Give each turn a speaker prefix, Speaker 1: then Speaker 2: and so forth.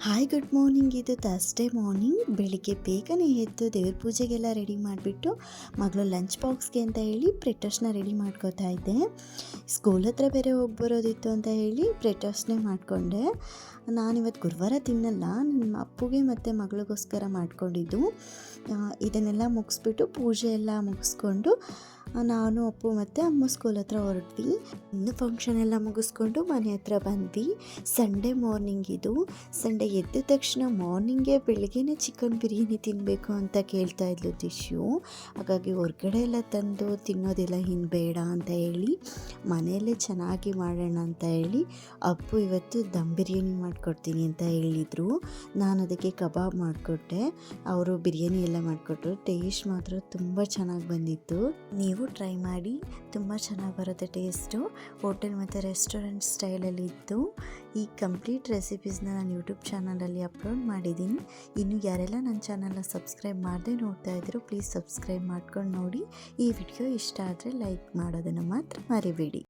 Speaker 1: Hi good morning. ಇದು Thursday morning. ಬೆಳಿಗ್ಗೆ ಬೇಗನೆ ಎದ್ದು ದೇವ್ರ ಪೂಜೆಗೆಲ್ಲ ರೆಡಿ ಮಾಡಿಬಿಟ್ಟು ಮಗಳು ಲಂಚ್ ಬಾಕ್ಸ್ಗೆ ಅಂತ ಹೇಳಿ ಪ್ರಿಟರ್ಸ್ನ ರೆಡಿ ಮಾಡ್ಕೋತಾ ಇದ್ದೆ. ಸ್ಕೂಲ್ ಹತ್ರ ಬೇರೆ ಹೋಗಿ ಬರೋದಿತ್ತು ಅಂತ ಹೇಳಿ ಪ್ರಿಟರ್ಸ್ನೇ ಮಾಡಿಕೊಂಡೆ. ನಾನಿವತ್ತು ಗುರುವಾರ ತಿನ್ನಲ್ಲ, ನನ್ನ ಅಪ್ಪುಗೆ ಮತ್ತು ಮಗಳಿಗೋಸ್ಕರ ಮಾಡ್ಕೊಂಡಿದ್ದು. ಇದನ್ನೆಲ್ಲ ಮುಗಿಸ್ಬಿಟ್ಟು ಪೂಜೆ ಎಲ್ಲ ಮುಗಿಸ್ಕೊಂಡು ನಾನು ಅಪ್ಪು ಮತ್ತು ಅಮ್ಮ ಸ್ಕೂಲ್ ಹತ್ರ ಹೊರಟ್ವಿ. ಇನ್ನು ಫಂಕ್ಷನ್ ಎಲ್ಲ ಮುಗಿಸ್ಕೊಂಡು ಮನೆ ಹತ್ರ ಬಂದ್ವಿ. ಸಂಡೇ ಮಾರ್ನಿಂಗ್ ಇದು. ಸಂಡೇ ಎದ್ದ ತಕ್ಷಣ ಮಾರ್ನಿಂಗೇ ಬೆಳಗ್ಗೆನೇ ಚಿಕನ್ ಬಿರಿಯಾನಿ ತಿನ್ನಬೇಕು ಅಂತ ಕೇಳ್ತಾ ಇದ್ಲು ದಿಶು. ಹಾಗಾಗಿ ಹೊರ್ಗಡೆ ಎಲ್ಲ ತಂದು ತಿನ್ನೋದೆಲ್ಲ ಇನ್ನು ಬೇಡ ಅಂತ ಹೇಳಿ ಮನೆಯಲ್ಲೇ ಚೆನ್ನಾಗಿ ಮಾಡೋಣ ಅಂತ ಹೇಳಿ ಅಪ್ಪು ಇವತ್ತು ದಮ್ ಬಿರಿಯಾನಿ ಮಾಡಿಕೊಡ್ತೀನಿ ಅಂತ ಹೇಳಿದರು. ನಾನು ಅದಕ್ಕೆ ಕಬಾಬ್ ಮಾಡಿಕೊಟ್ಟೆ, ಅವರು ಬಿರಿಯಾನಿ ಎಲ್ಲ ಮಾಡಿಕೊಟ್ರು. ಟೇಸ್ಟ್ ಮಾತ್ರ ತುಂಬ ಚೆನ್ನಾಗಿ ಬಂದಿತ್ತು. ನೀವು ಟ್ರೈ ಮಾಡಿ, ತುಂಬ ಚೆನ್ನಾಗಿ ಬರುತ್ತೆ ಟೇಸ್ಟು. ಹೋಟೆಲ್ ಮತ್ತು ರೆಸ್ಟೋರೆಂಟ್ ಸ್ಟೈಲಲ್ಲಿ ಇತ್ತು. ಈ ಕಂಪ್ಲೀಟ್ ರೆಸಿಪೀಸ್ನ ನಾನು ಯೂಟ್ಯೂಬ್ ಚಾನಲಲ್ಲಿ ಅಪ್ಲೋಡ್ ಮಾಡಿದ್ದೀನಿ. ಇನ್ನು ಯಾರೆಲ್ಲ ನನ್ನ ಚಾನಲ್ನ ಸಬ್ಸ್ಕ್ರೈಬ್ ಮಾಡದೆ ನೋಡ್ತಾ ಇದ್ರು ಪ್ಲೀಸ್ ಸಬ್ಸ್ಕ್ರೈಬ್ ಮಾಡ್ಕೊಂಡು ನೋಡಿ. ಈ ವಿಡಿಯೋ ಇಷ್ಟ ಆದರೆ ಲೈಕ್ ಮಾಡೋದನ್ನು ಮಾತ್ರ ಮರಿಬೇಡಿ.